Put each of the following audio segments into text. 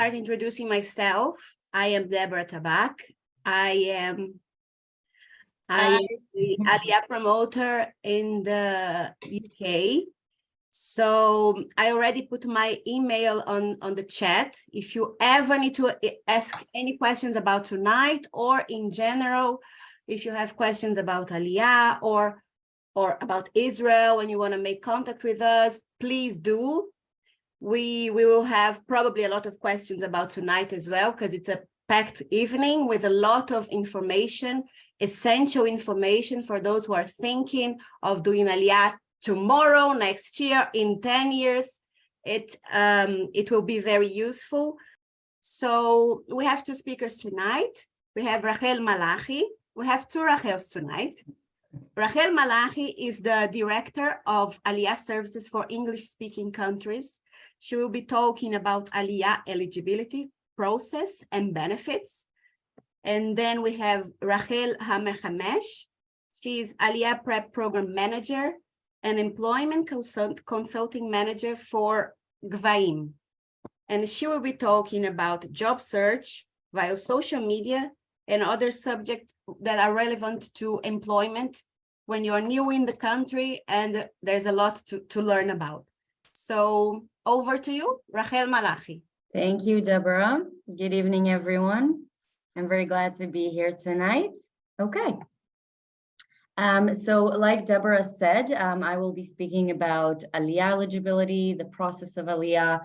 start introducing myself. I am Deborah Tabak. I am the Aliyah promoter in the UK. So I already put my email on the chat. If you ever need to ask any questions about tonight or in general, if you have questions about Aliyah or about Israel and you want to make contact with us, please do. We will have probably a lot of questions about tonight as well, because it's a packed evening with a lot of information, essential information for those who are thinking of doing Aliyah tomorrow, next year, in 10 years. It will be very useful. So we have two speakers tonight. We have Rachel Malachi. We have two Rachels tonight. Rachel Malachi is the director of Aliyah services for English-speaking countries. She will be talking about Aliyah eligibility process and benefits. And then we have Rachel Hamer-Hamesh. She's Aliyah Prep Program Manager and Employment Consulting Manager for Gvahim. And she will be talking about job search via social media and other subjects that are relevant to employment when you're new in the country, and there's a lot to learn about. So over to you, Rachel Malachi. Thank you, Deborah. Good evening, everyone. I'm very glad to be here tonight. Okay. So like Deborah said, I will be speaking about Aliyah eligibility, the process of Aliyah,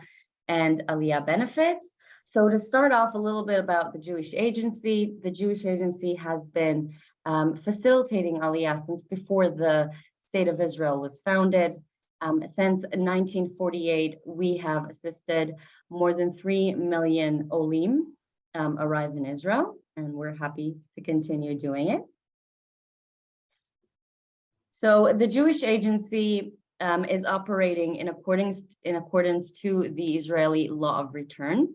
and Aliyah benefits. So to start off a little bit about the Jewish Agency, the Jewish Agency has been facilitating Aliyah since before the State of Israel was founded. Since 1948, we have assisted more than 3 million olim arrive in Israel, and we're happy to continue doing it. So the Jewish Agency is operating in accordance to the Israeli law of return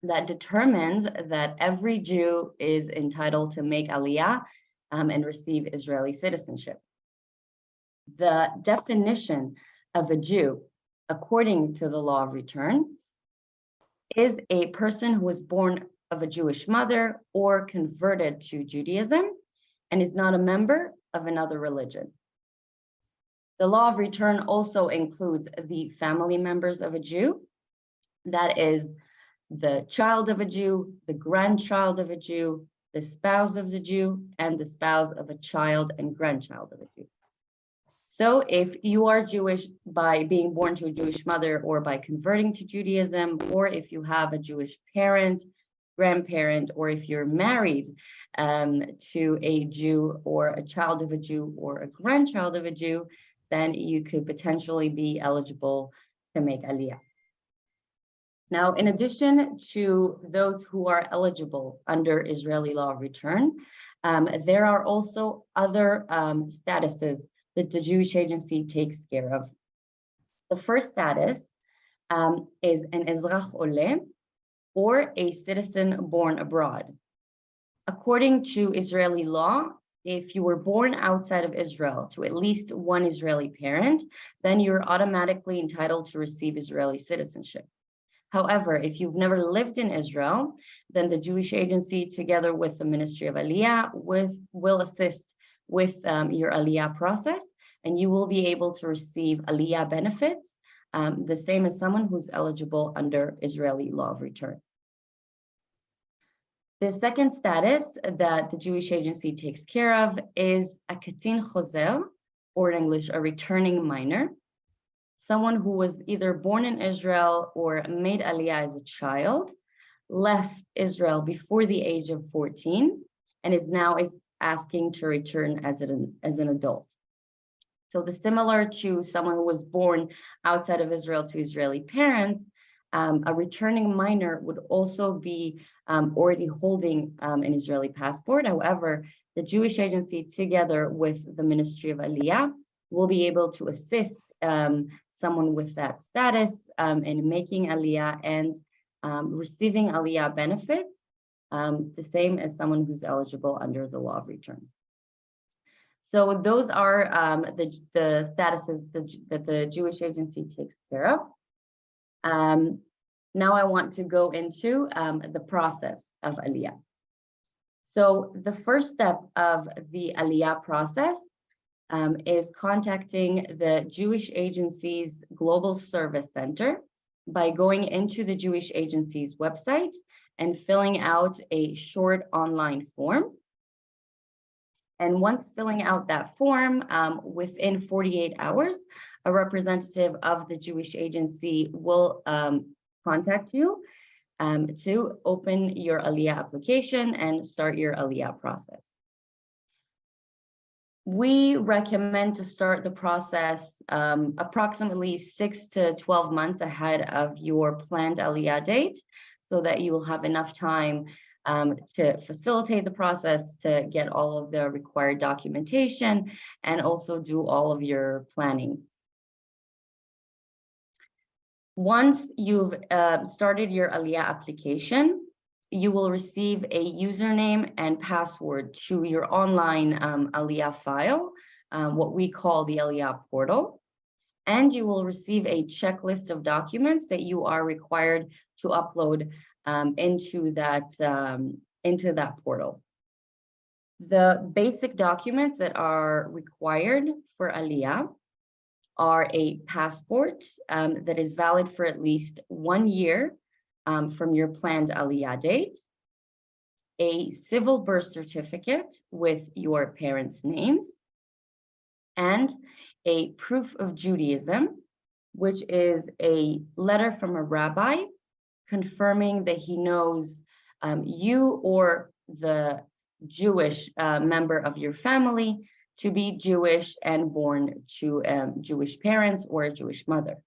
that determines that every Jew is entitled to make Aliyah and receive Israeli citizenship. The definition of a Jew, according to the law of return, is a person who was born of a Jewish mother or converted to Judaism and is not a member of another religion. The law of return also includes the family members of a Jew, that is the child of a Jew, the grandchild of a Jew, the spouse of the Jew, and the spouse of a child and grandchild of a Jew. So if you are Jewish by being born to a Jewish mother or by converting to Judaism, or if you have a Jewish parent, grandparent, or if you're married to a Jew or a child of a Jew or a grandchild of a Jew, then you could potentially be eligible to make Aliyah. Now, in addition to those who are eligible under Israeli law of return, there are also other statuses that the Jewish Agency takes care of. The first status is an Ezrach Oleh, or a citizen born abroad. According to Israeli law, if you were born outside of Israel to at least one Israeli parent, then you're automatically entitled to receive Israeli citizenship. However, if you've never lived in Israel, then the Jewish Agency, together with the Ministry of Aliyah, will assist with your Aliyah process, and you will be able to receive Aliyah benefits, the same as someone who's eligible under Israeli law of return. The second status that the Jewish Agency takes care of is a katin chozer, or in English, a returning minor, someone who was either born in Israel or made Aliyah as a child, left Israel before the age of 14, and is now asking to return as an adult. So similar to someone who was born outside of Israel to Israeli parents, a returning minor would also be already holding an Israeli passport. However, the Jewish Agency, together with the Ministry of Aliyah, will be able to assist someone with that status in making Aliyah and receiving Aliyah benefits, the same as someone who's eligible under the law of return. So those are the statuses that the Jewish Agency takes care of. Now I want to go into the process of Aliyah. So the first step of the Aliyah process is contacting the Jewish Agency's Global Service Center by going into the Jewish Agency's website and filling out a short online form. And once filling out that form, within 48 hours, a representative of the Jewish Agency will contact you to open your Aliyah application and start your Aliyah process. We recommend to start the process approximately 6 to 12 months ahead of your planned Aliyah date, so that you will have enough time to facilitate the process, to get all of the required documentation, and also do all of your planning. Once you've started your Aliyah application, you will receive a username and password to your online Aliyah file, what we call the Aliyah portal. And you will receive a checklist of documents that you are required to upload into that portal. The basic documents that are required for Aliyah are a passport that is valid for at least 1 year from your planned Aliyah date, a civil birth certificate with your parents' names, and a proof of Judaism, which is a letter from a rabbi confirming that he knows you or the Jewish member of your family to be Jewish and born to Jewish parents or a Jewish mother.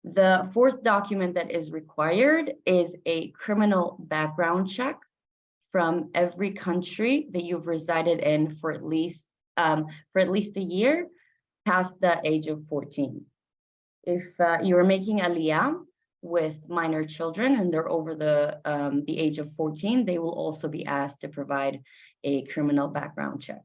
The fourth document that is required is a criminal background check from every country that you've resided in for at least a year past the age of 14. If you're making Aliyah with minor children and they're over the age of 14, they will also be asked to provide a criminal background check.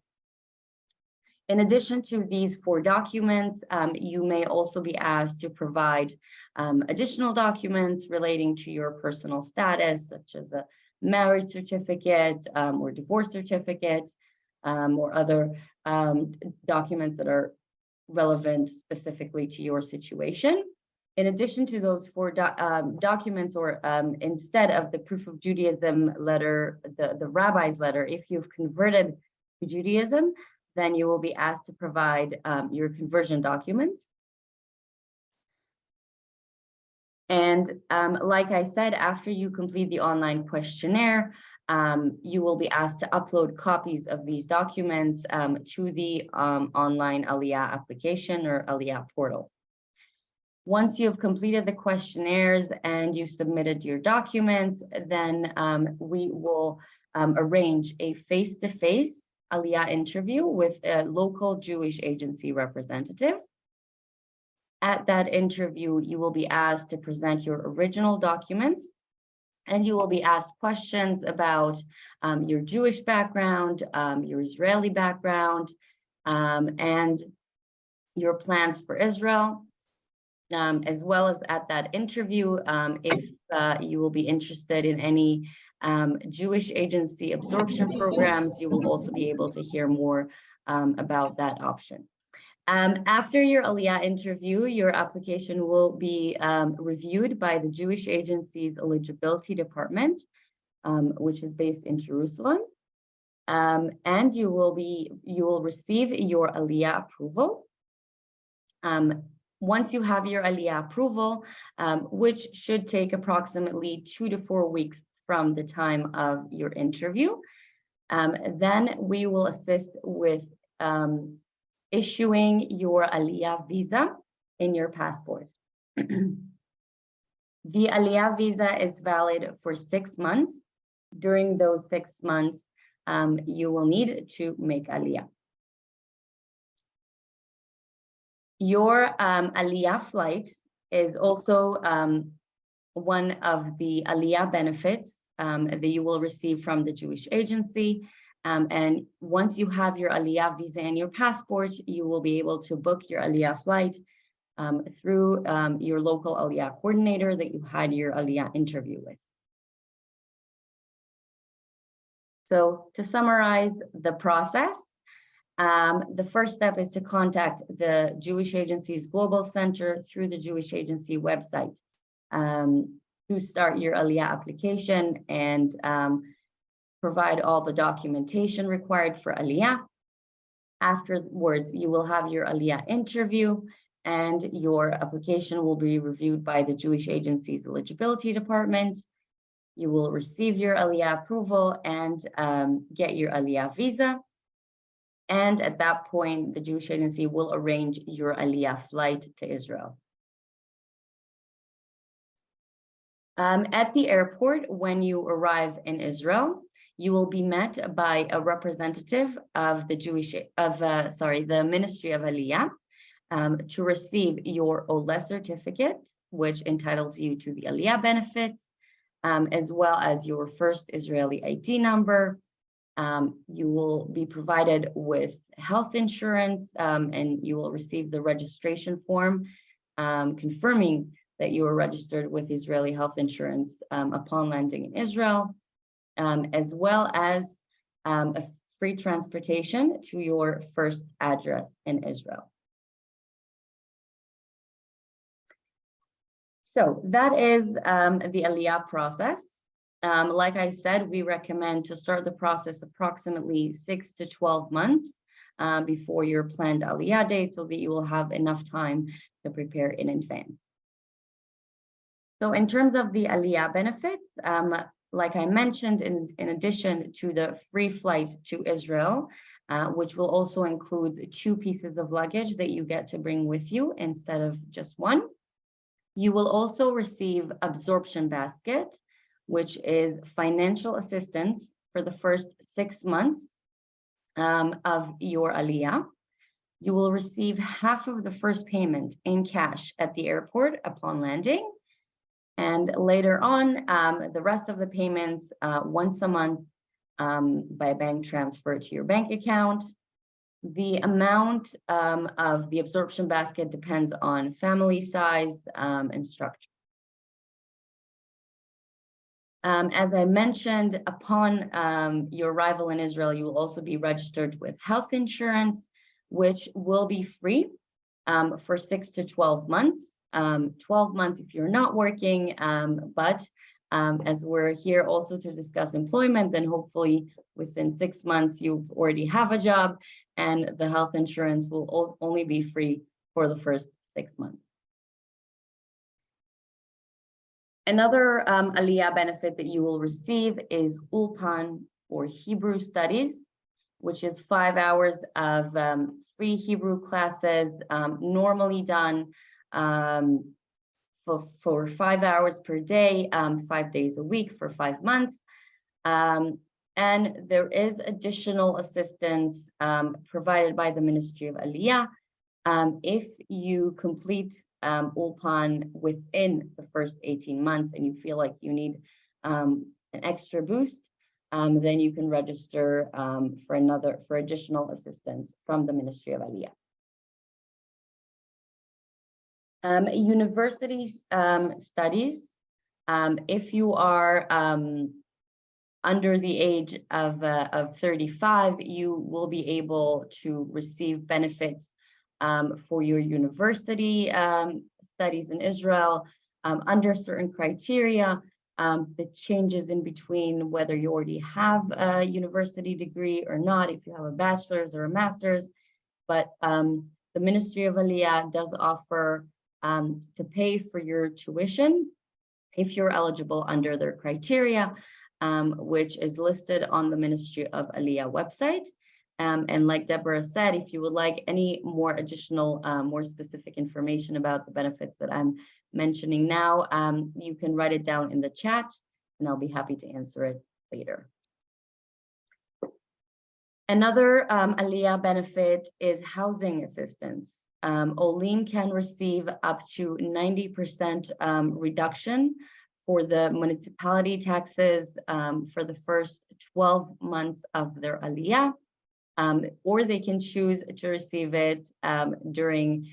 In addition to these 4 documents, you may also be asked to provide additional documents relating to your personal status, such as a marriage certificate or divorce certificate, or other documents that are relevant specifically to your situation. In addition to those 4 documents, or instead of the proof of Judaism letter, the rabbi's letter, if you've converted to Judaism, then you will be asked to provide your conversion documents. And like I said, after you complete the online questionnaire, you will be asked to upload copies of these documents to the online Aliyah application or Aliyah portal. Once you've completed the questionnaires and you submitted your documents, then we will arrange a face-to-face Aliyah interview with a local Jewish agency representative. At that interview, you will be asked to present your original documents, and you will be asked questions about your Jewish background, your Israeli background, and your plans for Israel, as well as at that interview, if you will be interested in any Jewish agency absorption programs, you will also be able to hear more about that option. After your Aliyah interview, your application will be reviewed by the Jewish Agency's eligibility department, which is based in Jerusalem, and you will receive your Aliyah approval. Once you have your Aliyah approval, which should take approximately 2 to 4 weeks from the time of your interview, then we will assist with issuing your Aliyah visa in your passport. The Aliyah visa is valid for 6 months. During those 6 months, you will need to make Aliyah. Your Aliyah flight is also one of the Aliyah benefits that you will receive from the Jewish Agency. And once you have your Aliyah visa and your passport, you will be able to book your Aliyah flight through your local Aliyah coordinator that you had your Aliyah interview with. So to summarize the process, the first step is to contact the Jewish Agency's Global Center through the Jewish Agency website to start your Aliyah application and provide all the documentation required for Aliyah. Afterwards, you will have your Aliyah interview and your application will be reviewed by the Jewish Agency's eligibility department. You will receive your Aliyah approval and get your Aliyah visa. And at that point, the Jewish Agency will arrange your Aliyah flight to Israel. At the airport, when you arrive in Israel, you will be met by a representative of the the Ministry of Aliyah to receive your OLE certificate, which entitles you to the Aliyah benefits, as well as your first Israeli ID number. You will be provided with health insurance and you will receive the registration form confirming that you are registered with Israeli health insurance upon landing in Israel, as well as a free transportation to your first address in Israel. So that is the Aliyah process. Like I said, we recommend to start the process approximately 6 to 12 months before your planned Aliyah date so that you will have enough time to prepare in advance. So in terms of the Aliyah benefits, like I mentioned, in addition to the free flight to Israel, which will also include 2 pieces of luggage that you get to bring with you instead of just 1, you will also receive absorption basket, which is financial assistance for the first 6 months of your Aliyah. You will receive half of the first payment in cash at the airport upon landing. And later on, the rest of the payments once a month by bank transfer to your bank account. The amount of the absorption basket depends on family size and structure. As I mentioned, upon your arrival in Israel, you will also be registered with health insurance, which will be free for 6 to 12 months. 12 months if you're not working, but as we're here also to discuss employment, then hopefully within 6 months you already have a job and the health insurance will only be free for the first 6 months. Another Aliyah benefit that you will receive is Ulpan or Hebrew studies, which is 5 hours of free Hebrew classes, normally done for 5 hours per day, 5 days a week for 5 months. And there is additional assistance provided by the Ministry of Aliyah if you complete Ulpan within the first 18 months and you feel like you need an extra boost, then you can register for additional assistance from the Ministry of Aliyah. University studies, if you are under the age of 35, you will be able to receive benefits for your university studies in Israel under certain criteria. The changes in between whether you already have a university degree or not, if you have a bachelor's or a master's, but the Ministry of Aliyah does offer to pay for your tuition if you're eligible under their criteria, which is listed on the Ministry of Aliyah website. And like Deborah said, if you would like any more additional, more specific information about the benefits that I'm mentioning now, you can write it down in the chat and I'll be happy to answer it later. Another Aliyah benefit is housing assistance. Olim can receive up to 90% reduction for the municipality taxes for the first 12 months of their Aliyah, or they can choose to receive it during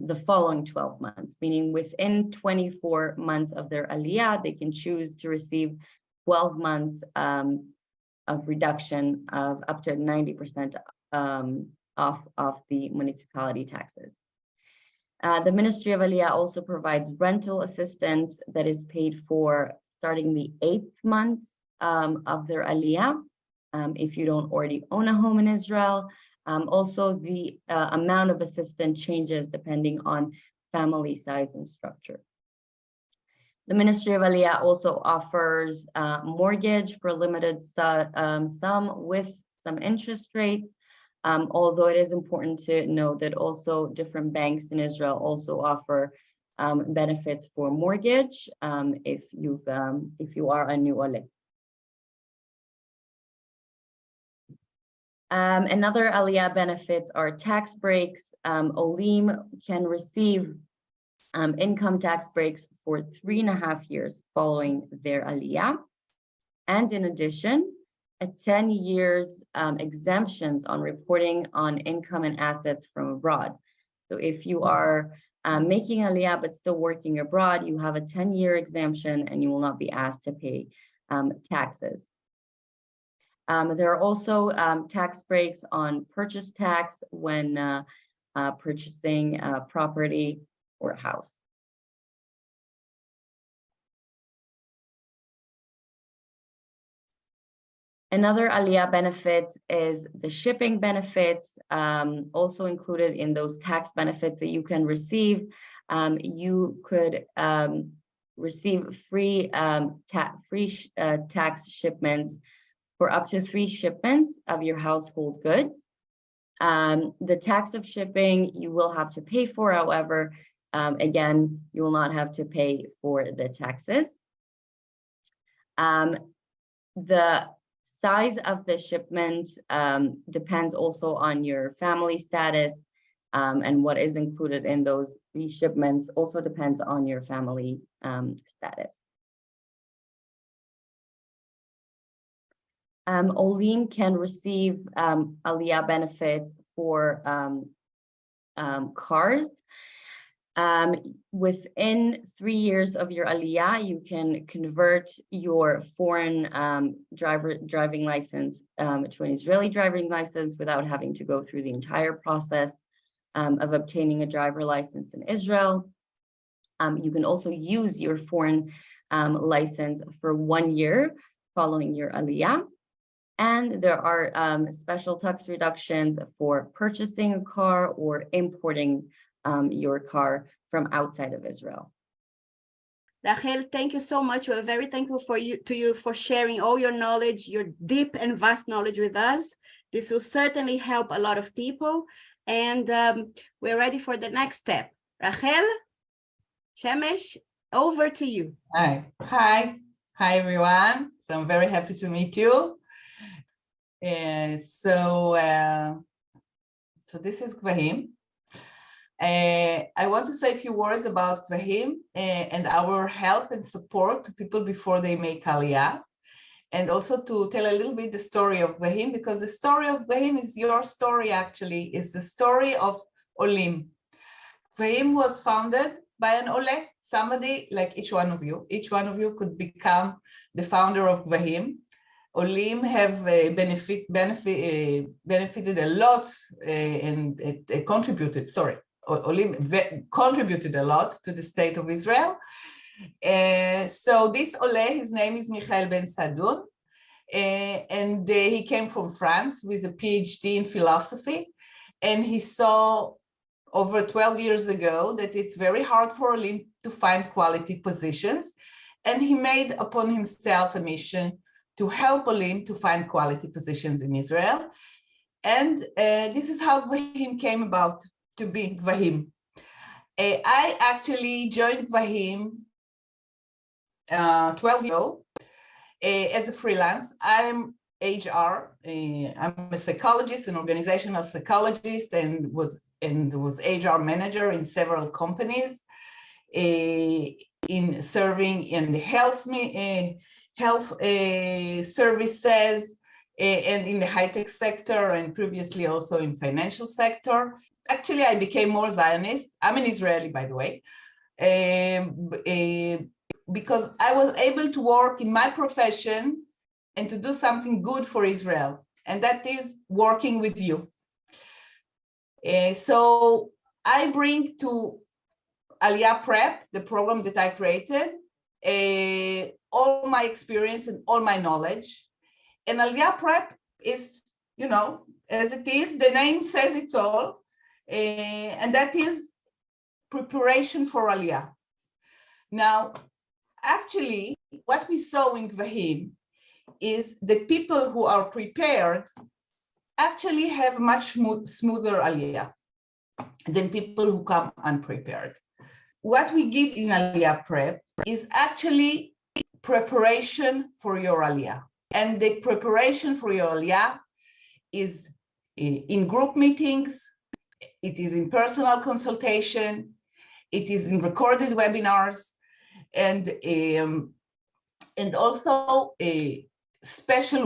the following 12 months, meaning within 24 months of their Aliyah, they can choose to receive 12 months of reduction of up to 90% off the municipality taxes. The Ministry of Aliyah also provides rental assistance that is paid for starting the 8th month of their Aliyah, if you don't already own a home in Israel. Also, the amount of assistance changes depending on family size and structure. The Ministry of Aliyah also offers mortgage for a limited sum with some interest rates, although it is important to note that also different banks in Israel also offer benefits for mortgage if you are a new olim. Another Aliyah benefits are tax breaks. Olim can receive income tax breaks for 3.5 years following their Aliyah. And in addition, a 10 years exemptions on reporting on income and assets from abroad. So if you are making Aliyah but still working abroad, you have a 10-year exemption and you will not be asked to pay taxes. There are also tax breaks on purchase tax when purchasing property or a house. Another Aliyah benefit is the shipping benefits, also included in those tax benefits that you can receive. You could receive free tax shipments for up to 3 shipments of your household goods. The tax of shipping you will have to pay for, however, again, you will not have to pay for the taxes. The size of the shipment depends also on your family status, and what is included in those 3 shipments also depends on your family status. Olim can receive Aliyah benefits for cars. Within 3 years of your Aliyah, you can convert your foreign driving license to an Israeli driving license without having to go through the entire process of obtaining a driver license in Israel. You can also use your foreign license for 1 year following your Aliyah. And there are special tax reductions for purchasing a car or importing your car from outside of Israel. Rachel, thank you so much. We're very thankful to you for sharing all your knowledge, your deep and vast knowledge with us. This will certainly help a lot of people. And we're ready for the next step. Rachel, Shemesh, over to you. Hi, everyone. So I'm very happy to meet you. So this is Gvahim. I want to say a few words about Gvahim and our help and support to people before they make Aliyah, and also to tell a little bit the story of Gvahim, because the story of Gvahim is your story, actually. It's the story of olim. Gvahim was founded by an ole, somebody like each one of you. Each one of you could become the founder of Gvahim. Olim have benefited a lot and it contributed, Olim contributed a lot to the state of Israel. So this ole, his name is Michael Ben Sadoun, and he came from France with a PhD in philosophy, and he saw over 12 years ago that it's very hard for Olim to find quality positions, and he made upon himself a mission to help Olim to find quality positions in Israel. And this is how Gvahim came about to be Gvahim. I actually joined Gvahim 12 years ago as a freelance. I'm HR. I'm a psychologist, an organizational psychologist, and was HR manager in several companies in serving in the health services and in the high-tech sector, and previously also in financial sector. actually, I became more Zionist. I'm an Israeli, by the way, because I was able to work in my profession and to do something good for Israel, and that is working with you. So I bring to Aliyah Prep, the program that I created, all my experience and all my knowledge. And Aliyah Prep is, you know, as it is, the name says it all, and that is preparation for Aliyah. Now, actually, what we saw in Gvahim is that people who are prepared actually have much smoother Aliyah than people who come unprepared. What we give in Aliyah Prep is actually preparation for your Aliyah. And the preparation for your Aliyah is in group meetings, it is in personal consultation, it is in recorded webinars, and also special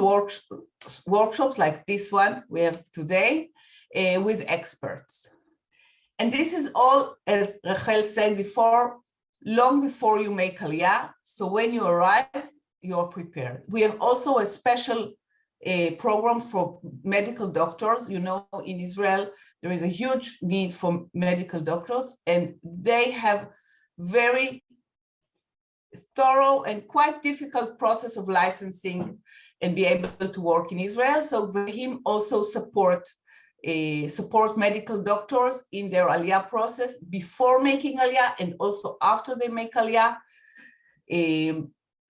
workshops like this one we have today with experts. And this is all, as Rachel said before, long before you make Aliyah. So when you arrive, you're prepared. We have also a special program for medical doctors. You know, in Israel, there is a huge need for medical doctors, and they have very thorough and quite difficult process of licensing and be able to work in Israel. So Gvahim also support medical doctors in their Aliyah process before making Aliyah and also after they make Aliyah.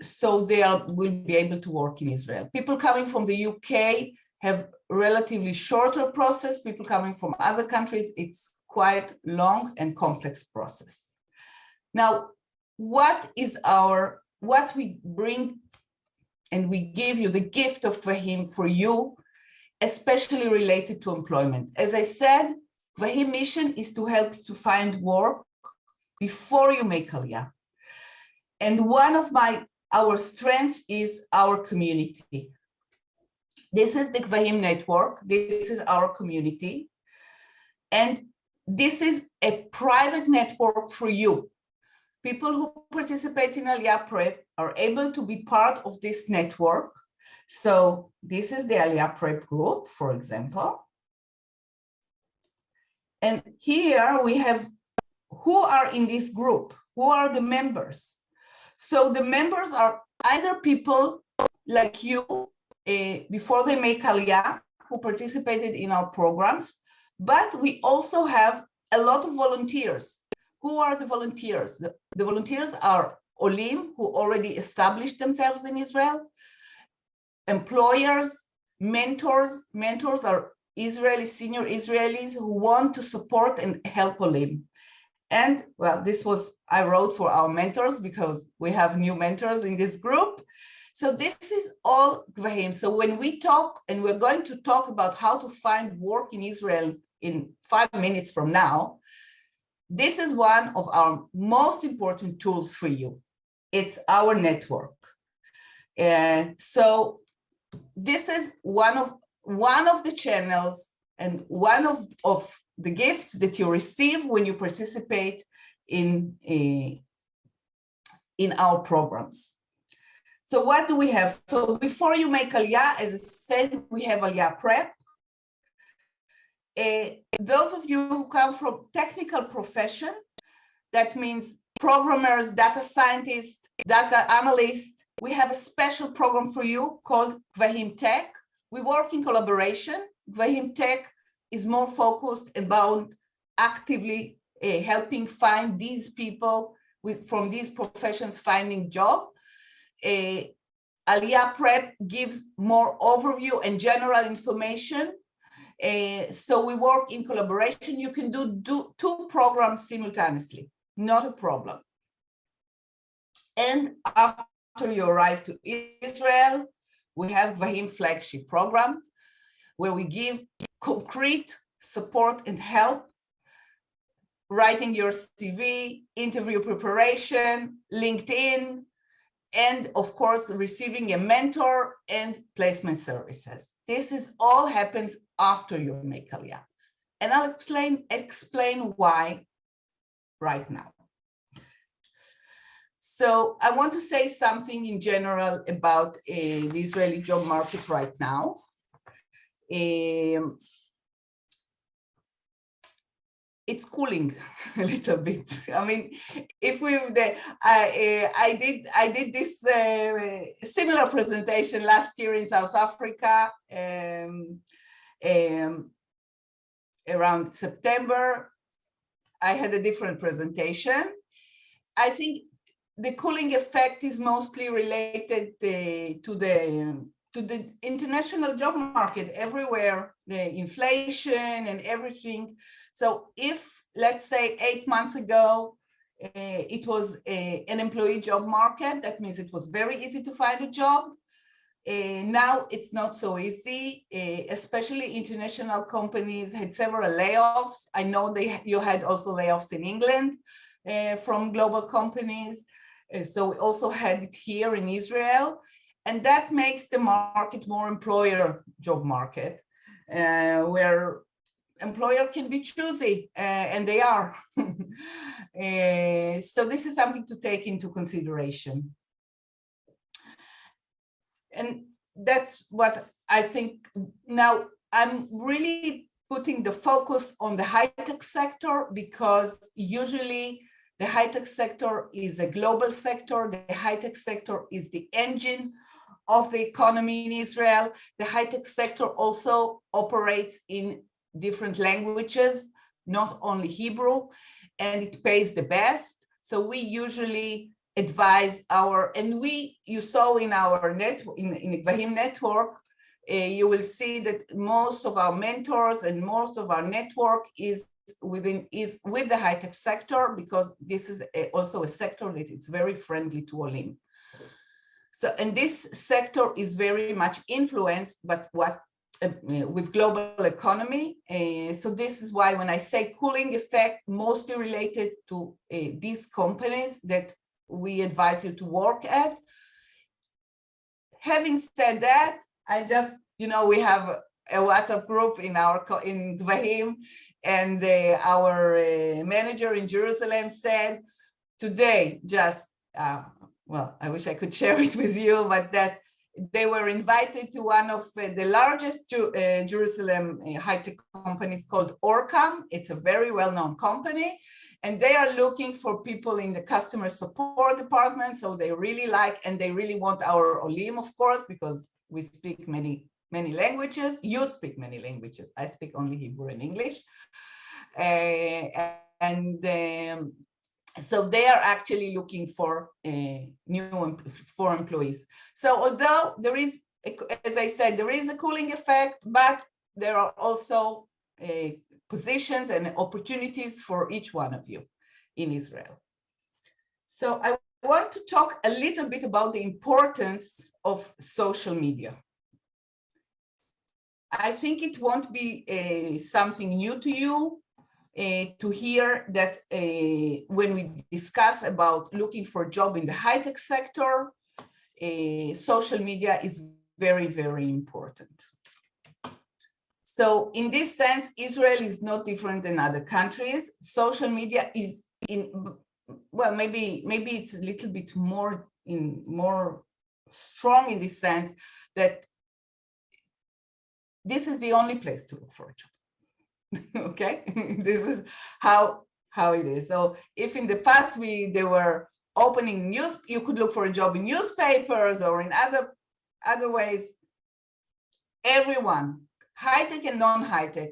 So they will be able to work in Israel. People coming from the UK have relatively shorter process. People coming from other countries, it's quite long and complex process. Now, what we bring and we give you the gift of Gvahim for you, especially related to employment. As I said, Gvahim mission is to help you to find work before you make Aliyah. And one of our strengths is our community. This is the Gvahim network. This is our community. And this is a private network for you. People who participate in Aliyah Prep are able to be part of this network. So this is the Aliyah Prep group, for example. And here we have who are in this group, who are the members. So the members are either people like you before they make Aliyah, who participated in our programs, but we also have a lot of volunteers. Who are the volunteers? The volunteers are olim, who already established themselves in Israel, employers, mentors. Mentors are senior Israelis who want to support and help olim. And well, I wrote for our mentors because we have new mentors in this group. So this is all Gvahim. So when we talk, and we're going to talk about how to find work in Israel in 5 minutes from now, this is one of our most important tools for you. It's our network. And so this is one of the channels and one of the gifts that you receive when you participate in our programs. So what do we have? So before you make Aliyah, as I said, we have Aliyah Prep. Those of you who come from technical profession, that means programmers, data scientists, data analysts, we have a special program for you called Gvahim Tech. We work in collaboration. Gvahim Tech is more focused about actively helping find these people from these professions finding job. Aliyah Prep gives more overview and general information. So we work in collaboration. You can do 2 programs simultaneously, not a problem. And after you arrive to Israel, we have Gvahim flagship program, where we give concrete support and help, writing your CV, interview preparation, LinkedIn, and of course, receiving a mentor and placement services. This is all happens after you make Aliyah. And I'll explain why right now. So I want to say something in general about the Israeli job market right now. It's cooling a little bit. I mean, if I did this similar presentation last year in South Africa around September. I had a different presentation. I think the cooling effect is mostly related to the international job market everywhere, the inflation and everything. So if, let's say, 8 months ago, it was an employee job market, that means it was very easy to find a job. Now it's not so easy, especially international companies had several layoffs. I know you had also layoffs in England from global companies. So we also had it here in Israel. And that makes the market more employer job market, where employer can be choosy, and they are. So this is something to take into consideration. And that's what I think. Now I'm really putting the focus on the high-tech sector, because usually the high-tech sector is a global sector. The high-tech sector is the engine of the economy in Israel. The high-tech sector also operates in different languages, not only Hebrew, and it pays the best. So we usually advise you saw in our network, in the Gvahim network, you will see that most of our mentors and most of our network is with the high-tech sector, because this is also a sector that is very friendly to olim. So, and this sector is very much influenced, but with global economy. So this is why when I say cooling effect, mostly related to these companies that we advise you to work at. Having said that, we have a WhatsApp group in Gvahim, and our manager in Jerusalem said today, well, I wish I could share it with you, but that they were invited to one of the largest Jerusalem high-tech companies called Orcam. It's a very well-known company, and they are looking for people in the customer support department. So they really and they really want our olim, of course, because we speak many languages. You speak many languages. I speak only Hebrew and English. So they are actually looking for for employees. So although there is, as I said, there is a cooling effect, but there are also positions and opportunities for each one of you in Israel. So I want to talk a little bit about the importance of social media. I think it won't be something new to you to hear that when we discuss about looking for a job in the high-tech sector, social media is very, very important. So in this sense, Israel is not different than other countries. Social media is well, maybe it's a little bit more strong in this sense that this is the only place to look for a job. Okay, this is how it is. So if in the past they were opening you could look for a job in newspapers or in other ways. Everyone, high-tech and non-high-tech,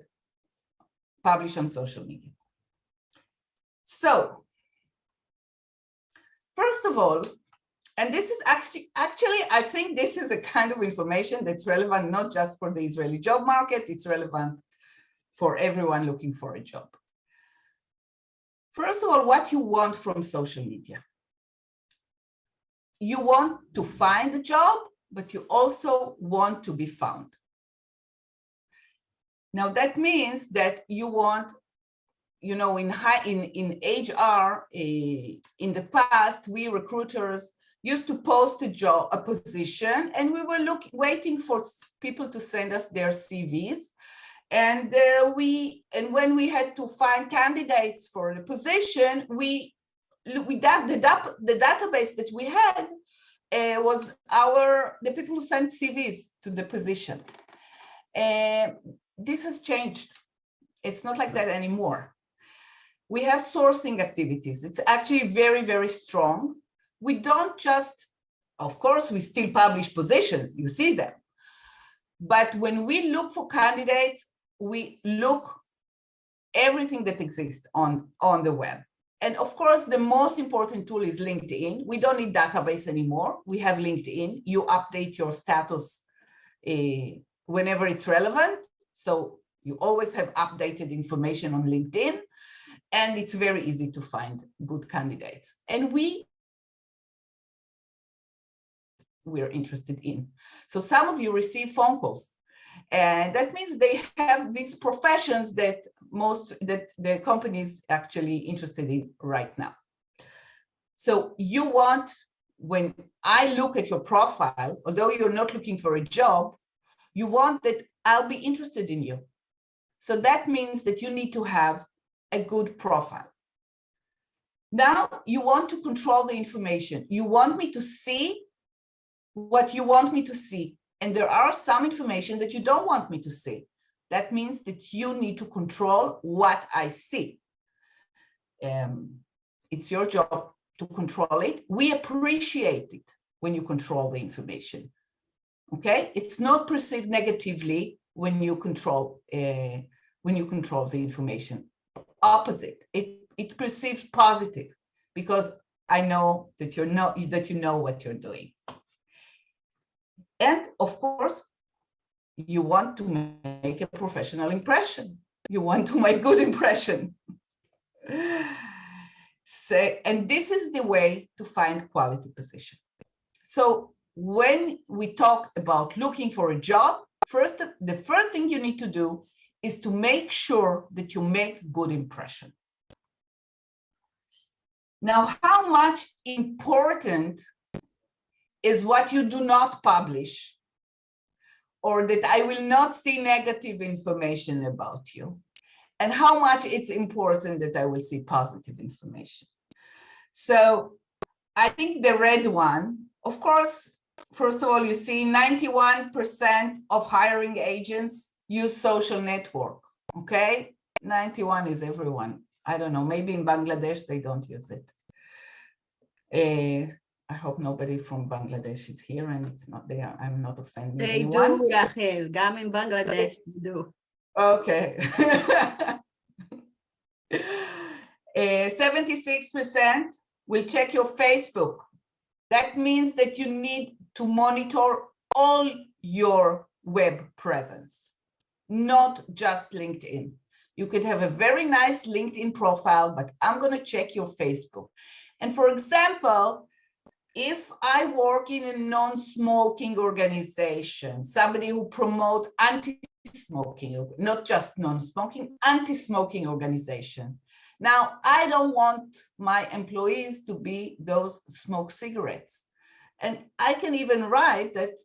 publish on social media. So first of all, and this is actually, I think this is a kind of information that's relevant not just for the Israeli job market, it's relevant for everyone looking for a job. First of all, what you want from social media. You want to find a job, but you also want to be found. Now that means that you want, in HR, in the past, we recruiters used to post a position, and we were waiting for people to send us their CVs. And when we had to find candidates for the position, the database that we had was the people who sent CVs to the position. This has changed. It's not like that anymore. We have sourcing activities. It's actually very, very strong. We don't just, of course, we still publish positions, you see them. But when we look for candidates, we look everything that exists on the web. And of course, the most important tool is LinkedIn. We don't need database anymore. We have LinkedIn. You update your status whenever it's relevant. So you always have updated information on LinkedIn, and it's very easy to find good candidates. And we're interested in. So some of you receive phone calls, and that means they have these professions that the company is actually interested in right now. So you want, when I look at your profile, although you're not looking for a job, you want that I'll be interested in you. So that means that you need to have a good profile. Now you want to control the information. You want me to see what you want me to see. And there are some information that you don't want me to see. That means that you need to control what I see. It's your job to control it. We appreciate it when you control the information. Okay? It's not perceived negatively when you control the information. Opposite. It perceives positive because I know that you know what you're doing. And of course, you want to make a professional impression. You want to make good impression. And this is the way to find quality position. So when we talk about looking for a job, the first thing you need to do is to make sure that you make good impression. Now, how much important is what you do not publish, or that I will not see negative information about you, and how much it's important that I will see positive information. So I think the red one, of course, first of all, you see 91% of hiring agents use social network, okay? 91 is everyone. I don't know, maybe in Bangladesh, they don't use it. I hope nobody from Bangladesh is here and it's not there. I'm not offending anyone. They do, Rachel. Gam in Bangladesh, they do. Okay. 76% will check your Facebook. That means that you need to monitor all your web presence, not just LinkedIn. You could have a very nice LinkedIn profile, but I'm going to check your Facebook. And for example, if I work in a non-smoking organization, somebody who promotes anti-smoking, not just non-smoking, anti-smoking organization. Now, I don't want my employees to be those smoke cigarettes. And I can even write that,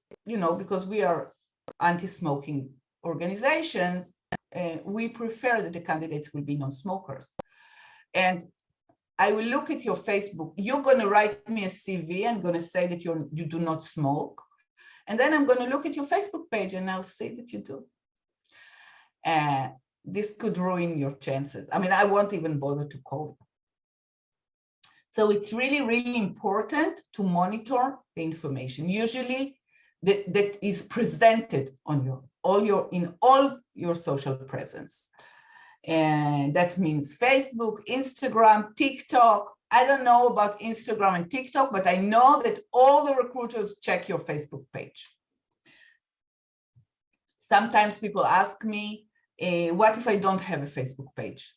because we are anti-smoking organizations, we prefer that the candidates will be non-smokers. And I will look at your Facebook. You're going to write me a CV. I'm going to say that you do not smoke. And then I'm going to look at your Facebook page and I'll say that you do. This could ruin your chances. I mean, I won't even bother to call you. So it's really, really important to monitor the information. Usually that is presented on in all your social presence. And that means Facebook, Instagram, TikTok. I don't know about Instagram and TikTok, but I know that all the recruiters check your Facebook page. Sometimes people ask me, what if I don't have a Facebook page?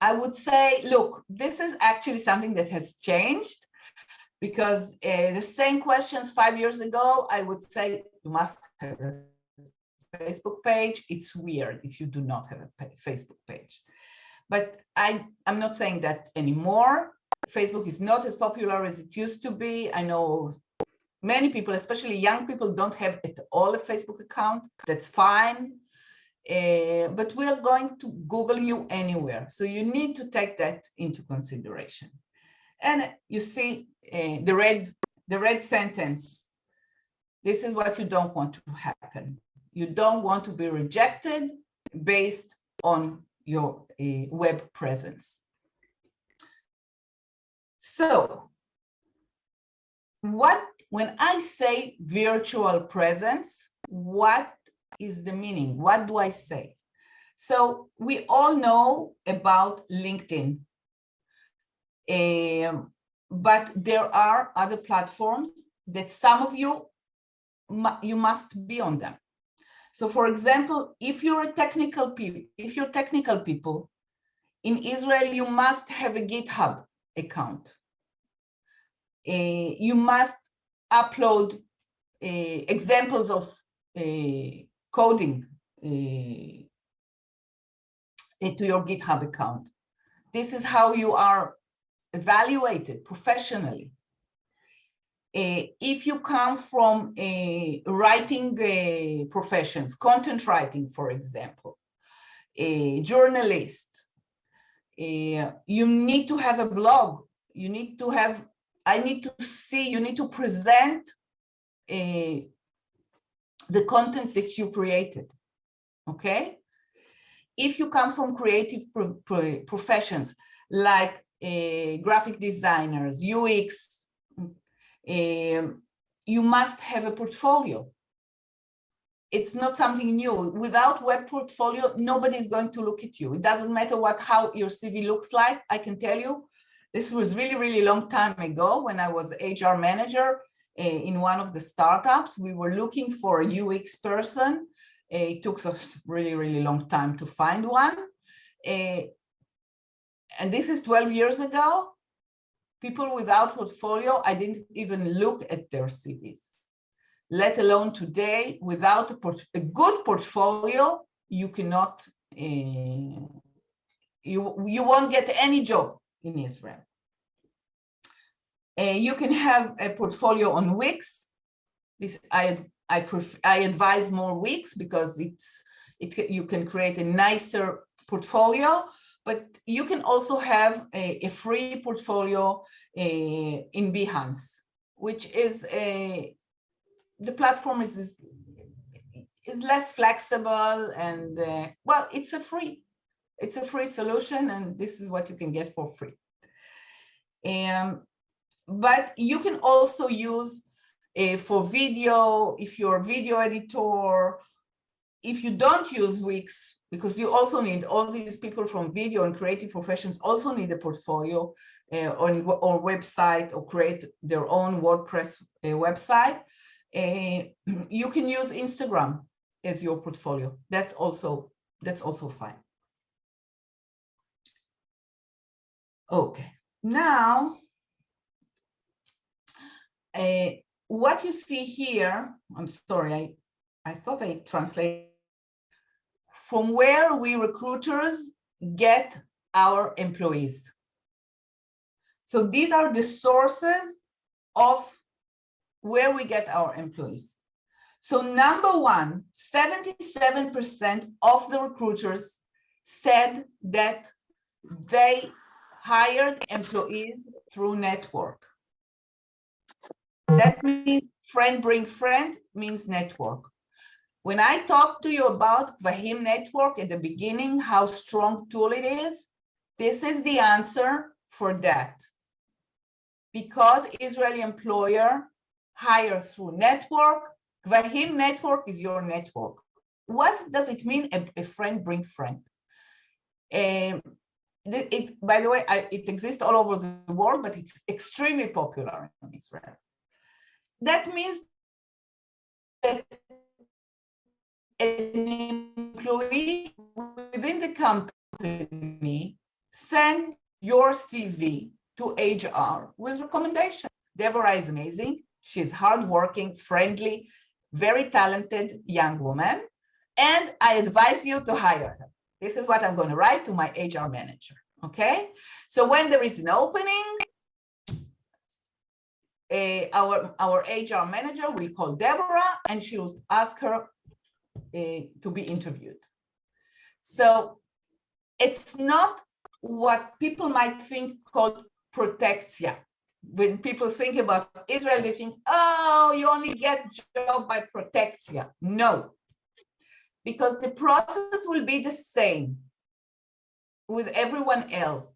I would say, look, this is actually something that has changed, because the same questions 5 years ago, I would say you must have a Facebook page. It's weird if you do not have a Facebook page. But I'm not saying that anymore. Facebook is not as popular as it used to be. I know many people, especially young people, don't have at all a Facebook account. That's fine. but we are going to Google you anywhere. So you need to take that into consideration. And you see the red sentence. This is what you don't want to happen. You don't want to be rejected based on your web presence. So when I say virtual presence, what is the meaning? What do I say? So we all know about LinkedIn, but there are other platforms that some of you must be on them. So for example, if you're technical people in Israel, you must have a GitHub account. You must upload examples of coding to your GitHub account. This is how you are evaluated professionally. If you come from writing professions, content writing, for example, a journalist, you need to have a blog. You need to have, you need to present the content that you created, okay? If you come from creative professions like graphic designers, UX, you must have a portfolio. It's not something new. Without web portfolio, nobody is going to look at you. It doesn't matter how your CV looks like. I can tell you, this was really, really long time ago when I was HR manager in one of the startups. We were looking for a UX person. It took us really, really long time to find one. And this is 12 years ago. People without portfolio, I didn't even look at their CVs. Let alone today, without a good portfolio, you cannot, you won't get any job in Israel. You can have a portfolio on Wix. This I advise more Wix because you can create a nicer portfolio, but you can also have a free portfolio in Behance, which is the platform is less flexible and well, it's a free solution, and this is what you can get for free. But you can also use for video, if you're a video editor. If you don't use Wix, because you also need all these people from video and creative professions also need a portfolio or website, or create their own WordPress website. You can use Instagram as your portfolio. That's also fine. Okay, now what you see here, I'm sorry, I thought I translated. From where we recruiters get our employees. So these are the sources of where we get our employees. So number one, 77% of the recruiters said that they hired employees through network. That means friend bring friend means network. When I talked to you about Gvahim network at the beginning, how strong tool it is, this is the answer for that. Because Israeli employer hire through network, Gvahim network is your network. What does it mean, a friend bring friend? By the way, it exists all over the world, but it's extremely popular in Israel. That means that an employee within the company send your CV to HR with recommendation. Deborah is amazing. She's hardworking, friendly, very talented young woman, and I advise you to hire her. This is what I'm going to write to my HR manager, okay? So when there is an opening, our HR manager will call Deborah and she will ask her to be interviewed. So it's not what people might think called protectia. When people think about Israel, they think, oh, you only get job by protectia. No, because the process will be the same with everyone else.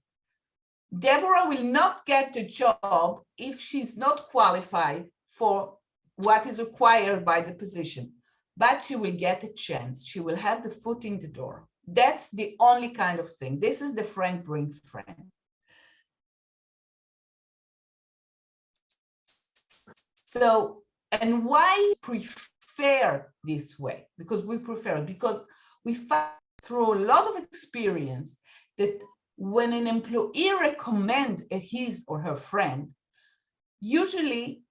Deborah will not get the job if she's not qualified for what is required by the position, but she will get a chance. She will have the foot in the door. That's the only kind of thing. This is the friend bring friend. So, and why prefer this way? Because we prefer, because we found through a lot of experience that when an employee recommends his or her friend, usually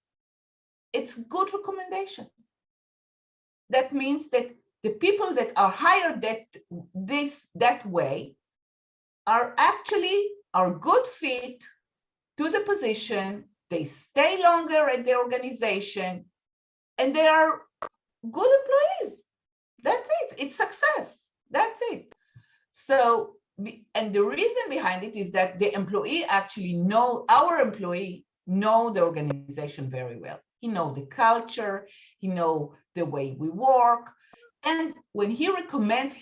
it's good recommendation. That means that the people that are hired that way are actually good fit to the position. They stay longer at the organization, and they are good employees. That's it. It's success. That's it. So, and the reason behind it is that the employee actually our employee know the organization very well. He know the culture, he know the way we work. And when he recommends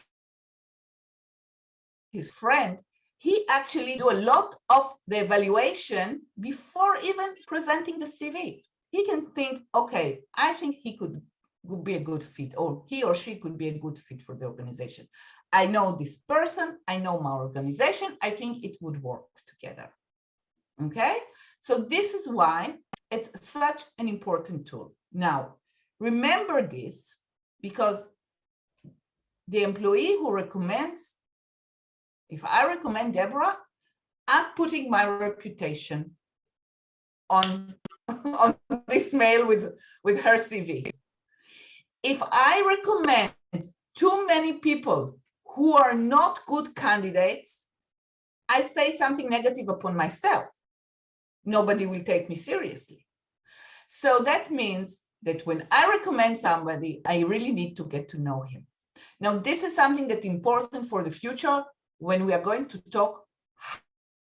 his friend, he actually do a lot of the evaluation before even presenting the CV. He can think, okay, I think he could be a good fit, or he or she could be a good fit for the organization. I know this person, I know my organization, I think it would work together. Okay, so this is why it's such an important tool. Now, remember this, because the employee who recommends, if I recommend Deborah, I'm putting my reputation on this mail with her CV. If I recommend too many people who are not good candidates, I say something negative upon myself. Nobody will take me seriously. So that means that when I recommend somebody, I really need to get to know him. Now, this is something that's important for the future when we are going to talk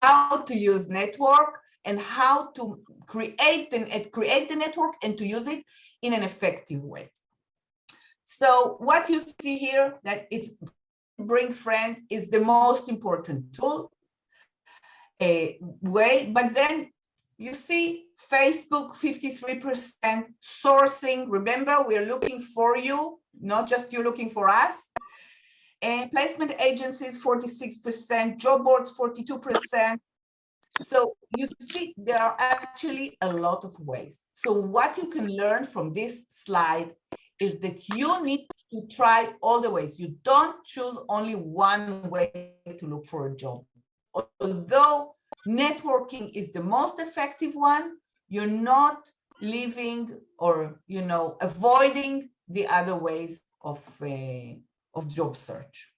how to use network and how to create the network and to use it in an effective way. So what you see here, that is bring friend, is the most important tool way, but then you see Facebook 53%, sourcing, remember we're looking for you, not just you looking for us, and placement agencies 46%, job boards 42%. So you see there are actually a lot of ways. So what you can learn from this slide is that you need to try all the ways. You don't choose only one way to look for a job. Although networking is the most effective one, you're not leaving or avoiding the other ways of job search.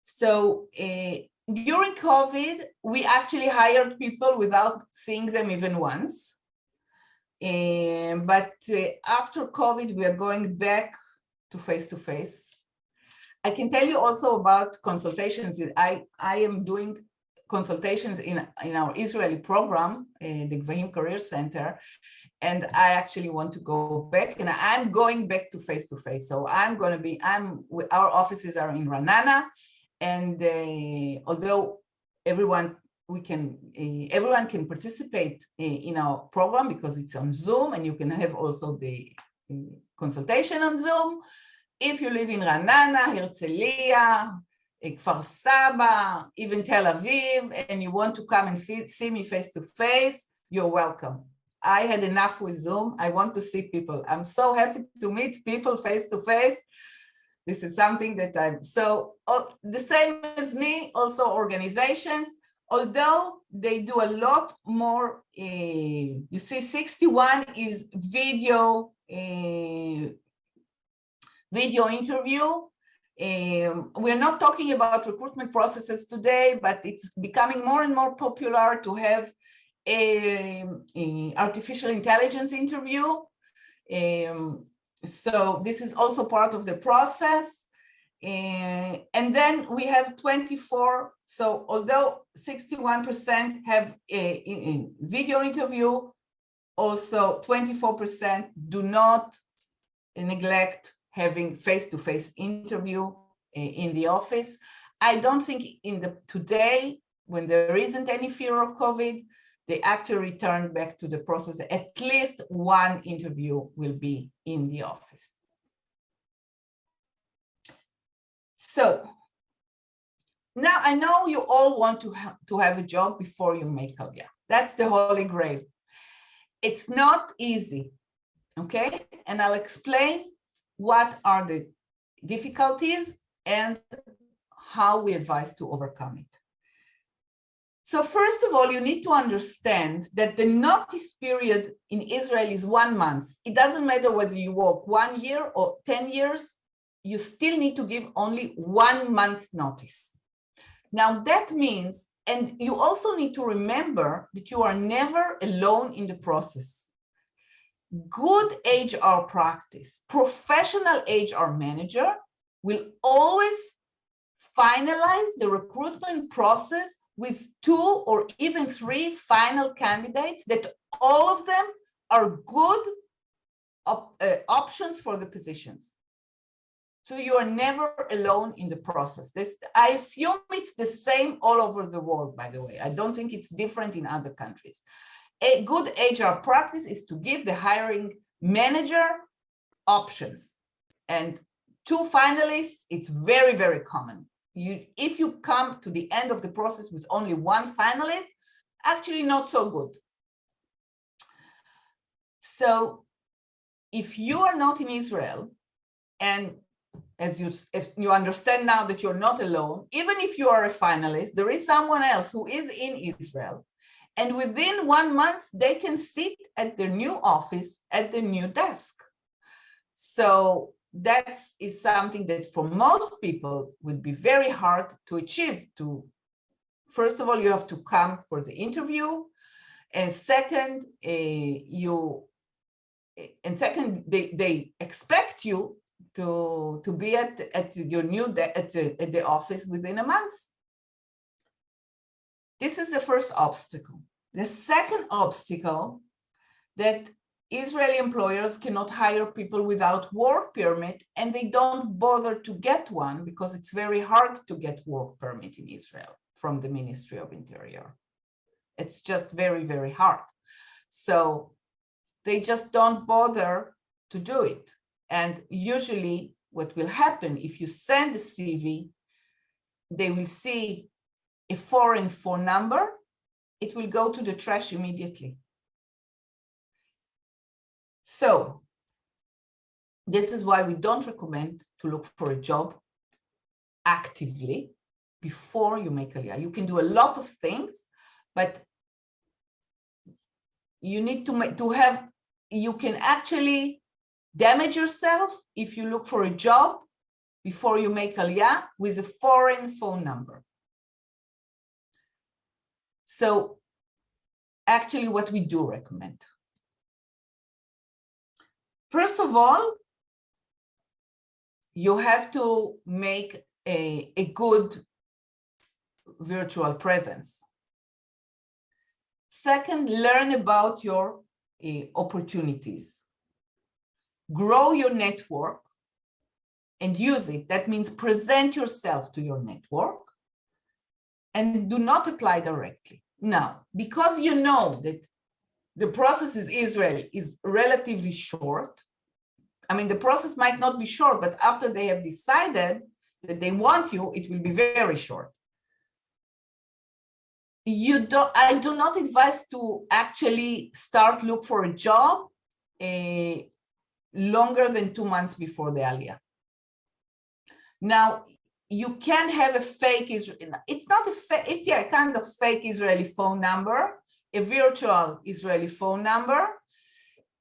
So during COVID, we actually hired people without seeing them even once. But after COVID, we are going back to face-to-face. I can tell you also about consultations. I am doing consultations in our Israeli program, the Gvahim Career Center, and I actually want to go back, and I'm going back to face-to-face. So our offices are in Ra'anana, and although everyone can participate in our program because it's on Zoom, and you can have also the consultation on Zoom. If you live in Ra'anana, Herzliya, Kfar Saba, even Tel Aviv, and you want to come and see me face to face, you're welcome. I had enough with Zoom. I want to see people. I'm so happy to meet people face to face. This is something that the same as me, also organizations, although they do a lot more, you see 61 is video interview. We're not talking about recruitment processes today, but it's becoming more and more popular to have a artificial intelligence interview. So this is also part of the process. And then we have 24. So although 61% have a video interview, also 24% do not neglect having face-to-face interview in the office. I don't think today, when there isn't any fear of COVID, they actually return back to the process. At least one interview will be in the office. So now I know you all want to have a job before you make Aliyah. That's the holy grail. It's not easy, okay? And I'll explain what are the difficulties and how we advise to overcome it. So first of all, you need to understand that the notice period in Israel is 1 month. It doesn't matter whether you work 1 year or 10 years, you still need to give only 1 month's notice. Now that means, and you also need to remember that you are never alone in the process. Good HR practice, professional HR manager will always finalize the recruitment process with 2 or even 3 final candidates that all of them are good options for the positions. So you are never alone in the process. I assume it's the same all over the world, by the way. I don't think it's different in other countries. A good HR practice is to give the hiring manager options. And 2 finalists, it's very, very common. If you come to the end of the process with only 1 finalist, actually not so good. So if you are not in Israel, and as you understand now that you're not alone, even if you are a finalist, there is someone else who is in Israel, and within 1 month, they can sit at their new office, at the new desk. So that is something that for most people would be very hard to achieve. First of all, you have to come for the interview, and second, they expect you to be at your new at the office within a month. This is the first obstacle. The second obstacle, that Israeli employers cannot hire people without work permit, and they don't bother to get one because it's very hard to get work permit in Israel from the Ministry of Interior. It's just very, very hard. So they just don't bother to do it. And usually what will happen if you send a CV, they will see a foreign phone number, it will go to the trash immediately. So this is why we don't recommend to look for a job actively before you make Aliyah. You can do a lot of things, but you need you can actually damage yourself if you look for a job before you make Aliyah with a foreign phone number. So actually what we do recommend. First of all, you have to make a good virtual presence. Second, learn about your opportunities. Grow your network and use it. That means present yourself to your network and do not apply directly. Now, because you know that the process in Israel is relatively short. I mean, the process might not be short, but after they have decided that they want you, it will be very short. I do not advise to actually start look for a job longer than 2 months before the Aliyah. Now, you can have a fake Israeli, it's not a fake, it's a kind of fake Israeli phone number, a virtual Israeli phone number.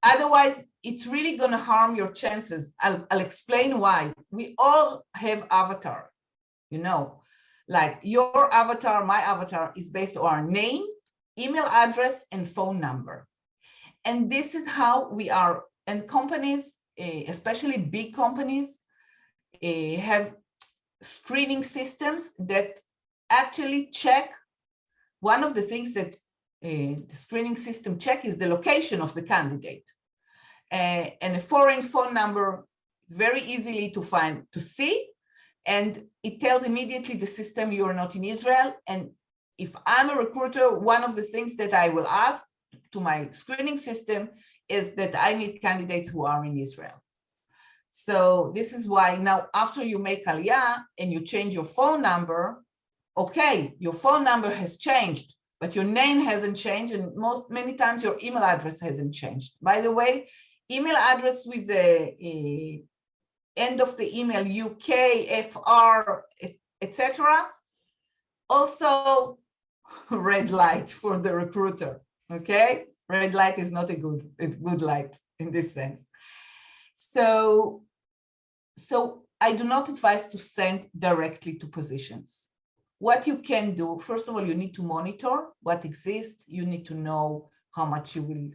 Otherwise, it's really going to harm your chances. I'll explain why. We all have avatar, you know, like your avatar, my avatar is based on our name, email address, and phone number. And this is how we are. And companies, especially big companies, have screening systems that actually check. One of the things that the screening system check is the location of the candidate. And a foreign phone number is very easily to see, and it tells immediately the system you are not in Israel. And if I'm a recruiter, one of the things that I will ask to my screening system is that I need candidates who are in Israel. So this is why now after you make Aliyah and you change your phone number, okay, your phone number has changed, but your name hasn't changed, and many times your email address hasn't changed. By the way, email address with the end of the email UK, FR, etc. Also red light for the recruiter, okay? Red light is not a good light in this sense. So I do not advise to send directly to positions. What you can do, first of all, you need to monitor what exists. You need to know how much you will,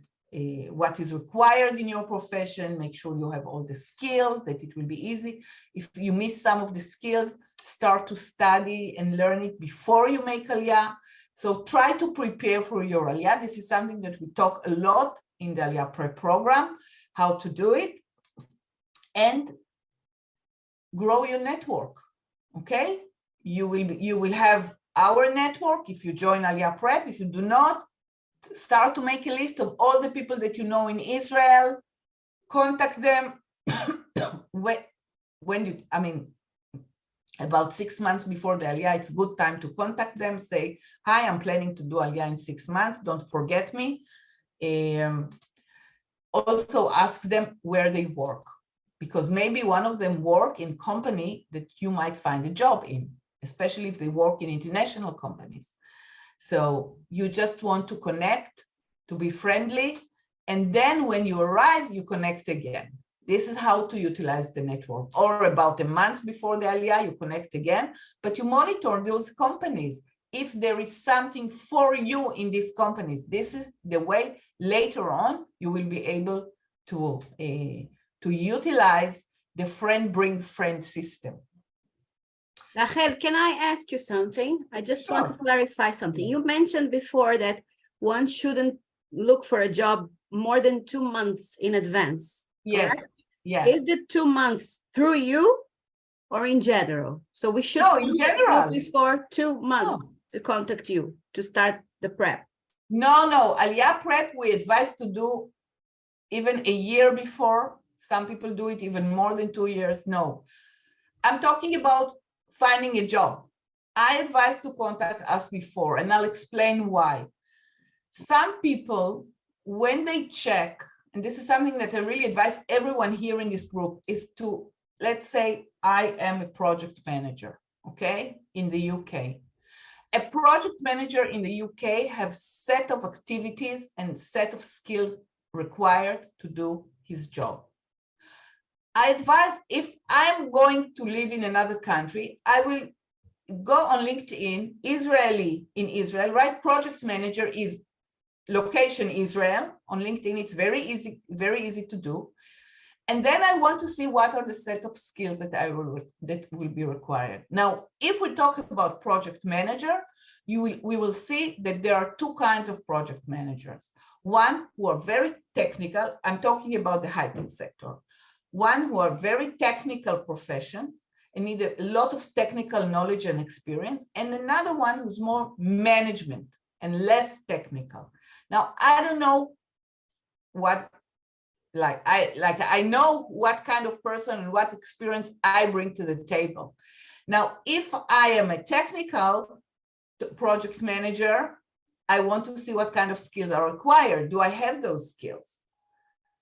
what is required in your profession. Make sure you have all the skills, that it will be easy. If you miss some of the skills, start to study and learn it before you make Aliyah. So try to prepare for your Aliyah. This is something that we talk a lot in the Aliyah Prep program, how to do it. And grow your network, okay? You will have our network if you join Aliyah Prep. If you do not, start to make a list of all the people that you know in Israel. Contact them about 6 months before the Aliyah. It's a good time to contact them. Say, hi, I'm planning to do Aliyah in 6 months. Don't forget me. Also ask them where they work, because maybe one of them work in company that you might find a job in, especially if they work in international companies. So you just want to connect, to be friendly, and then when you arrive, you connect again. This is how to utilize the network. Or about a month before the Aliyah, you connect again, but you monitor those companies. If there is something for you in these companies, this is the way later on you will be able to utilize the friend bring friend system. Rachel, can I ask you something? I just want to Sure. clarify something. You mentioned before that one shouldn't look for a job more than 2 months in advance. Yes. Correct? Yes. Is the 2 months through you or in general? So we should No, in contact you general. before 2 months to contact you to start the prep. No. Aliyah Prep, we advise to do even a year before. Some people do it even more than 2 years. No. I'm talking about finding a job. I advise to contact us before, and I'll explain why. Some people, when they check, and this is something that I really advise everyone here in this group, is to, let's say I am a project manager, okay, in the UK. A project manager in the UK have set of activities and set of skills required to do his job. I advise, if I'm going to live in another country, I will go on LinkedIn, Israeli in Israel, write project manager is location Israel. On LinkedIn, it's very easy to do. And then I want to see what are the set of skills that will be required. Now, if we talk about project manager, we will see that there are 2 kinds of project managers. One who are very technical. I'm talking about the high-tech sector. One who are very technical professions and need a lot of technical knowledge and experience, and another one who's more management and less technical. Now, I don't know what, I know what kind of person and what experience I bring to the table. Now, if I am a technical project manager, I want to see what kind of skills are required. Do I have those skills?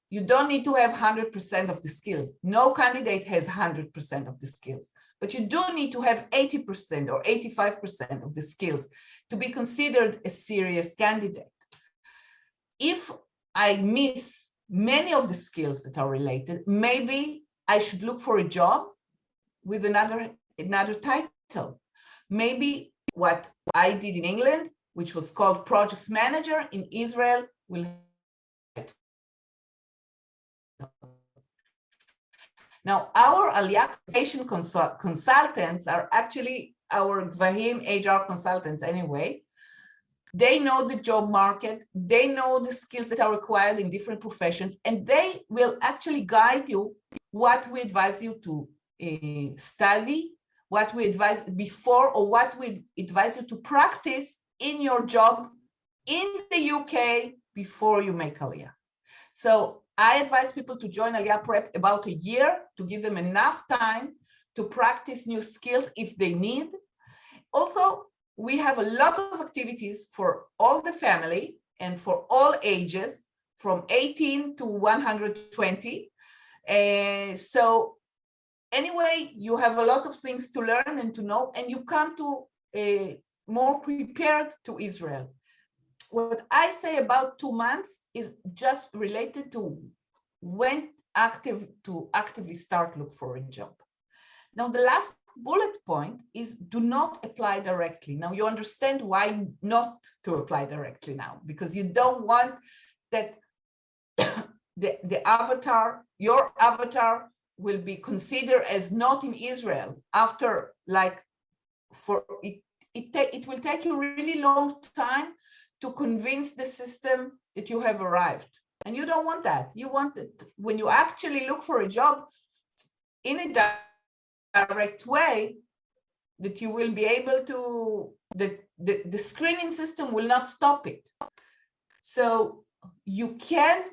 You don't need to have 100% of the skills. No candidate has 100% of the skills, but you do need to have 80% or 85% of the skills to be considered a serious candidate. If I miss many of the skills that are related, maybe I should look for a job with another title. Maybe what I did in England, which was called project manager, in Israel will. Now, our Aliyah consultants are actually our Gvahim HR consultants anyway. They know the job market, they know the skills that are required in different professions, and they will actually guide you what we advise you to study, what we advise before, or what we advise you to practice in your job in the UK before you make Aliyah. So I advise people to join Aliyah Prep about a year to give them enough time to practice new skills if they need. Also, we have a lot of activities for all the family and for all ages, from 18 to 120. So anyway, you have a lot of things to learn and to know, and you come to more prepared to Israel. What I say about 2 months is just related to when to actively start look for a job. Now, the last bullet point is do not apply directly. Now, you understand why not to apply directly now, because you don't want that the avatar, your avatar, will be considered as not in Israel after, like, it will take you really long time to convince the system that you have arrived. And you don't want that. You want it when you actually look for a job in a direct way, that you will be able to, the screening system will not stop it. So you can,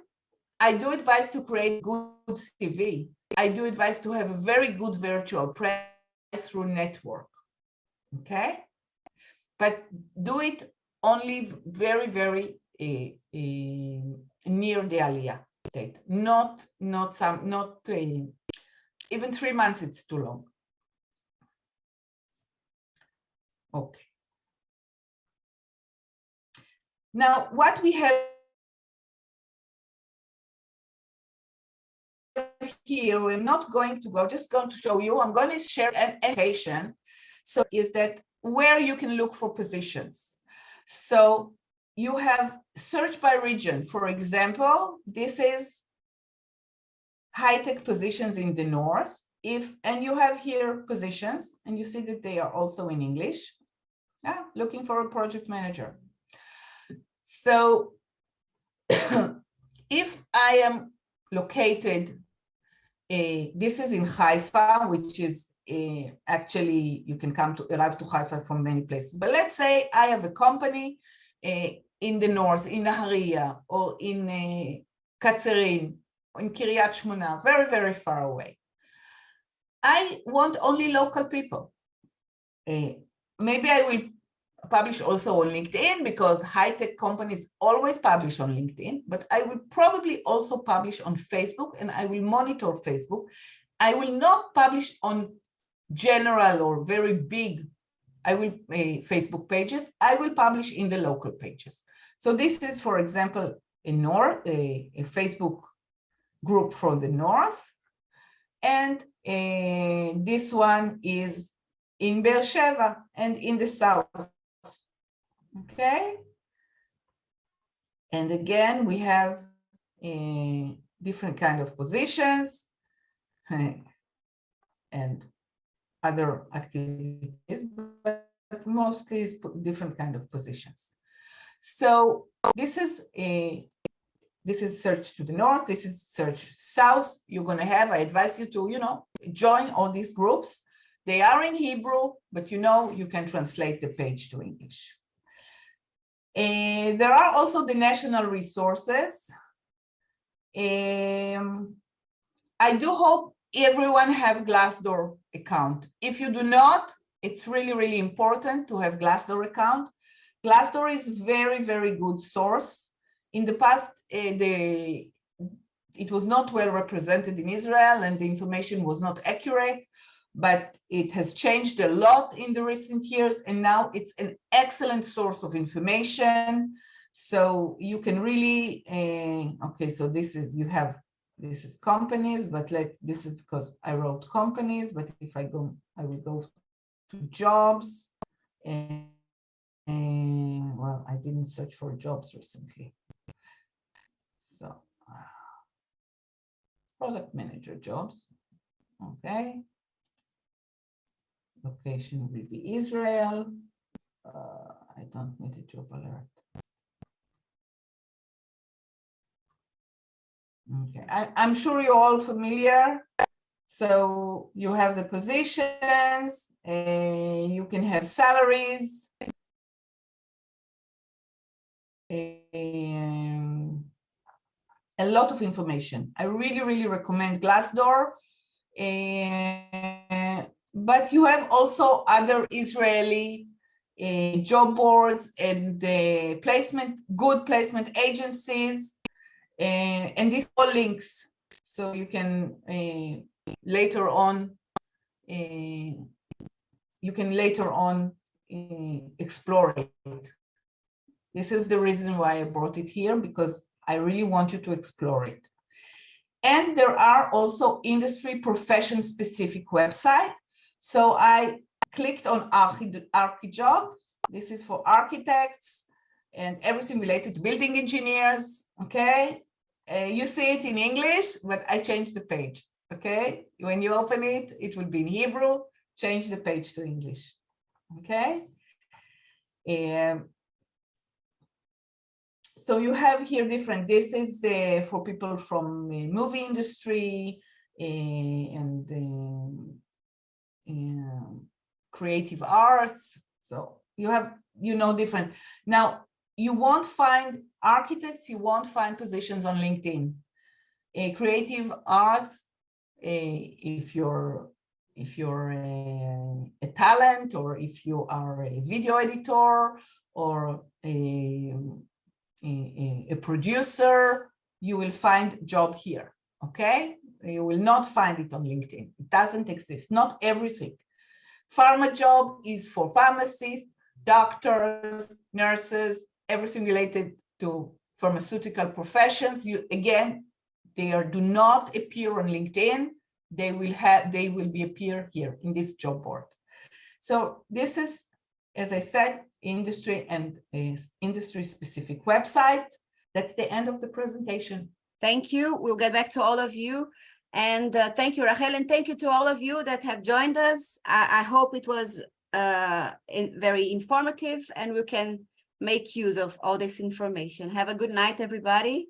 I do advise to create good CV. I do advise to have a very good virtual press-through network, okay? But do it only very, very near the Aliyah date, not even 3 months, it's too long. Okay. Now, what we have here, we're not going to go, just going to show you, I'm going to share an annotation. So is that where you can look for positions. So you have search by region. For example, this is high-tech positions in the north. And you have here positions, and you see that they are also in English. Looking for a project manager. So if I am located, this is in Haifa, which is actually, you can arrive to Haifa from many places. But let's say I have a company in the north, in Nahariya, or in Katzerin, or in Kiryat Shmona, very, very far away. I want only local people. Maybe I will publish also on LinkedIn, because high-tech companies always publish on LinkedIn, but I will probably also publish on Facebook, and I will monitor Facebook. I will not publish on general or very big Facebook pages. I will publish in the local pages. So this is, for example, a Facebook group for the north, and this one is in Be'er Sheva and in the south. Okay. And again, we have different kind of positions and other activities, but mostly is different kind of positions. So this is search to the north, this is search south. You're going to have, I advise you to, join all these groups. They are in Hebrew, but you can translate the page to English. There are also the national resources. I do hope everyone have Glassdoor account. If you do not, it's really, really important to have Glassdoor account. Glassdoor is very, very good source. In the past, it was not well represented in Israel, and the information was not accurate, but it has changed a lot in the recent years, and now it's an excellent source of information. So you can really, okay, so this is companies, but this is because I wrote companies, but if I will go to jobs, well, I didn't search for jobs recently. So product manager jobs. Okay. Location will be Israel. I don't need a job alert. Okay, I'm sure you're all familiar. So you have the positions, you can have salaries, a lot of information. I really recommend Glassdoor. But you have also other Israeli job boards and good placement agencies, and these all links. So you can later on explore it. This is the reason why I brought it here, because I really want you to explore it. And there are also industry profession specific websites. So I clicked on ArchiJobs. This is for architects and everything related to building engineers. Okay. You see it in English, but I changed the page. Okay. When you open it, it will be in Hebrew. Change the page to English. Okay. So you have here different, this is for people from the movie industry and creative arts. So you have, different. Now, you won't find architects, you won't find positions on LinkedIn. Creative arts, if you're a talent, or if you are a video editor or a producer, you will find job here. Okay, you will not find it on LinkedIn. It doesn't exist, not everything. Pharma job is for pharmacists, doctors, nurses, everything related to pharmaceutical professions. They do not appear on LinkedIn. They will appear here in this job board. So this is, as I said, industry and industry specific website. That's the end of the presentation. Thank you. We'll get back to all of you. And thank you, Rachel, and thank you to all of you that have joined us. I hope it was very informative and we can make use of all this information. Have a good night, everybody.